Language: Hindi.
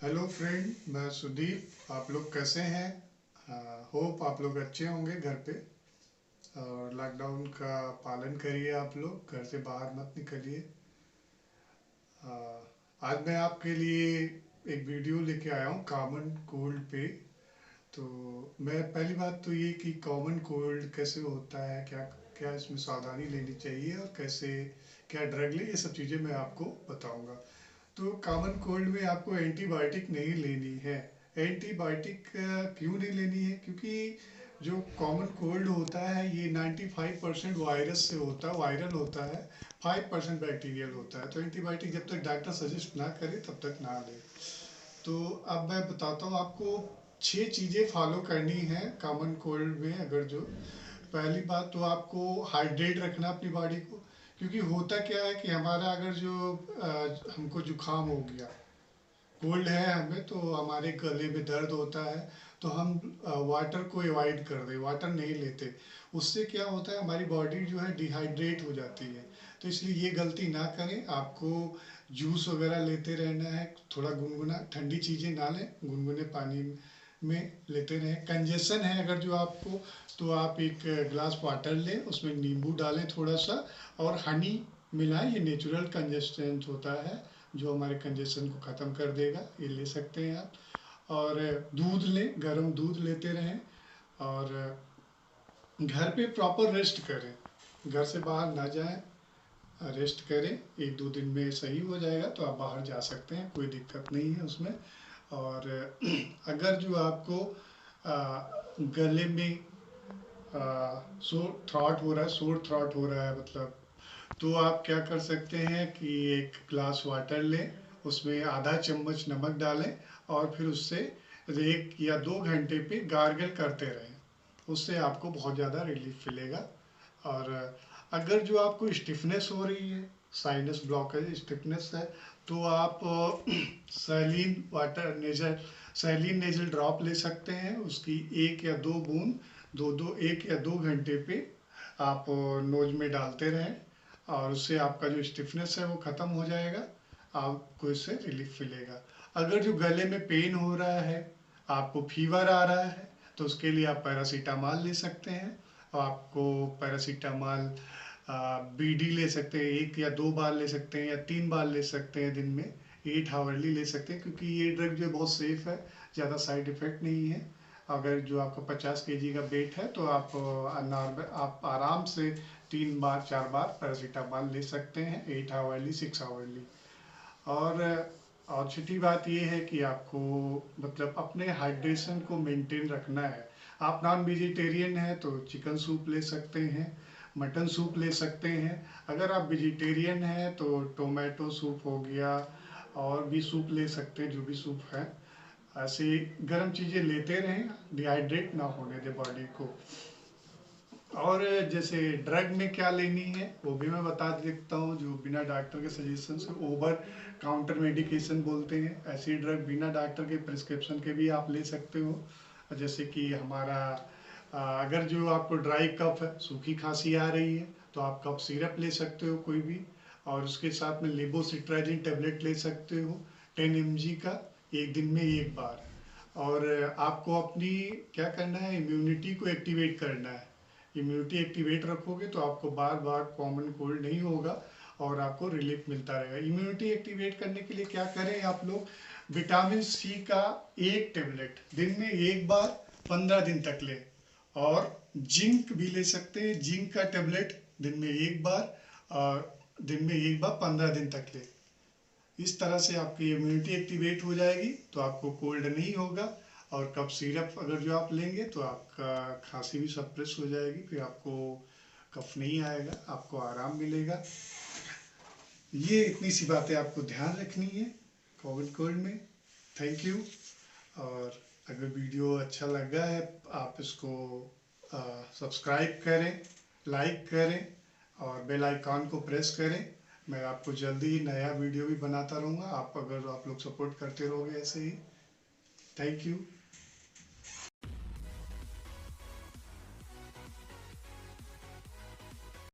हेलो फ्रेंड, मैं सुदीप। आप लोग कैसे हैं? होप आप लोग अच्छे होंगे घर पे। और लॉकडाउन का पालन करिए, आप लोग घर से बाहर मत निकलिए। आज मैं आपके लिए एक वीडियो लेके आया हूँ कॉमन कोल्ड पे। तो मैं पहली बात तो ये कि कॉमन कोल्ड कैसे होता है, क्या क्या इसमें सावधानी लेनी चाहिए और कैसे क्या ड्रग ले, ये सब चीज़ें मैं आपको बताऊंगा। तो कॉमन कोल्ड में आपको एंटीबायोटिक नहीं लेनी है। एंटीबायोटिक क्यों नहीं लेनी है? क्योंकि जो कॉमन कोल्ड होता है ये 95% वायरस से होता है, वायरल होता है। 5% बैक्टीरियल होता है। तो एंटीबायोटिक जब तक डॉक्टर सजेस्ट ना करे तब तक ना ले। तो अब मैं बताता हूँ आपको। 6 चीज़ें फॉलो करनी है कॉमन कोल्ड में। अगर जो पहली बात तो आपको हाइड्रेट रखना अपनी बॉडी को। क्योंकि होता क्या है कि हमारा अगर जो हमको जुकाम हो गया, कोल्ड है हमें, तो हमारे गले में दर्द होता है, तो हम वाटर को अवॉइड कर दें, वाटर नहीं लेते। उससे क्या होता है, हमारी बॉडी जो है डिहाइड्रेट हो जाती है। तो इसलिए ये गलती ना करें। आपको जूस वगैरह लेते रहना है, थोड़ा गुनगुना ठंडी चीज़ें ना लें, गुनगुने पानी में लेते रहें। कंजेशन है अगर जो आपको, तो आप एक ग्लास वाटर लें, उसमें नींबू डालें थोड़ा सा, और हनी मिलाएं। ये नेचुरल कंजेस्टेंट होता है जो हमारे कंजेशन को ख़त्म कर देगा, ये ले सकते हैं आप। और दूध लें, गर्म दूध लेते रहें। और घर पे प्रॉपर रेस्ट करें, घर से बाहर ना जाएं, रेस्ट करें। 1-2 दिन में सही हो जाएगा तो आप बाहर जा सकते हैं, कोई दिक्कत नहीं है उसमें। और अगर जो आपको गले में सोर थ्रॉट हो रहा है, सोर थ्रॉट हो रहा है मतलब, तो आप क्या कर सकते हैं कि एक ग्लास वाटर लें, उसमें आधा चम्मच नमक डालें, और फिर उससे 1 या 2 घंटे पे गार्गल करते रहें। उससे आपको बहुत ज़्यादा रिलीफ मिलेगा। और अगर जो आपको स्टिफनेस हो रही है, साइनस ब्लॉकेज स्टिफनेस है, तो आप Salian water nasal Salian nasal drop ले सकते हैं। उसकी 1 या 2 बूंद 1 या 2 घंटे पे आप नोज में डालते रहें, और उससे आपका जो स्टिफनेस है वो ख़त्म हो जाएगा, आपको इससे रिलीफ मिलेगा। अगर जो गले में पेन हो रहा है, आपको फीवर आ रहा है, तो उसके लिए आप पैरासीटामॉल ले सकते हैं। आपको पैरासीटामॉल बीडी ले सकते हैं, 1 या 2 बार ले सकते हैं, या 3 बार ले सकते हैं दिन में। 8 आवरली ले सकते हैं, क्योंकि ये ड्रग जो है बहुत सेफ है, ज़्यादा साइड इफेक्ट नहीं है। अगर जो आपका 50 kg का वेट है तो आप नॉर्मल आप आराम से 3 बार 4 बार पैरासीटामॉल ले सकते हैं, 8 आवरली 6 आवरली। और और छठी बात ये है कि आपको मतलब अपने हाइड्रेशन को मेंटेन रखना है। आप नॉन वेजिटेरियन हैं तो चिकन सूप ले सकते हैं, मटन सूप ले सकते हैं। अगर आप वेजिटेरियन हैं तो टोमेटो सूप हो गया, और भी सूप ले सकते हैं, जो भी सूप है। ऐसे गर्म चीज़ें लेते रहें, डिहाइड्रेट ना होने दे बॉडी को। और जैसे ड्रग में क्या लेनी है वो भी मैं बता देता हूँ। जो बिना डॉक्टर के सजेशन से ओवर काउंटर मेडिकेशन बोलते हैं, ऐसी ड्रग बिना डॉक्टर के प्रिस्क्रिप्शन के भी आप ले सकते हो। जैसे कि हमारा अगर जो आपको ड्राई कफ है, सूखी खांसी आ रही है, तो आप कफ सिरप ले सकते हो कोई भी। और उसके साथ में लेवोसिट्राजिन टेबलेट ले सकते हो, 10 mg का, 1 दिन में 1 बार। और आपको अपनी क्या करना है, इम्यूनिटी को एक्टिवेट करना है। इम्यूनिटी एक्टिवेट रखोगे तो आपको बार बार कॉमन कोल्ड नहीं होगा, और आपको रिलीफ मिलता रहेगा। इम्यूनिटी एक्टिवेट करने के लिए क्या करें आप लोग, विटामिन सी का 1 टेबलेट दिन में 1 बार 15 दिन तक लें। और जिंक भी ले सकते हैं, जिंक का टेबलेट दिन में 1 बार, और दिन में 1 बार 15 दिन तक लें। इस तरह से आपकी इम्यूनिटी एक्टिवेट हो जाएगी, तो आपको कोल्ड नहीं होगा। और कफ सिरप अगर जो आप लेंगे तो आपका खांसी भी सप्रेस हो जाएगी, फिर आपको कफ नहीं आएगा, आपको आराम मिलेगा। ये इतनी सी बातें आपको ध्यान रखनी है कोविड कोल्ड में। Thank you. और अगर वीडियो अच्छा लगा है, आप इसको सब्सक्राइब करें, लाइक करें, और बेल आइकॉन को प्रेस करें। मैं आपको जल्दी ही नया वीडियो भी बनाता रहूँगा, आप अगर आप लोग सपोर्ट करते रहोगे ऐसे ही। Thank you.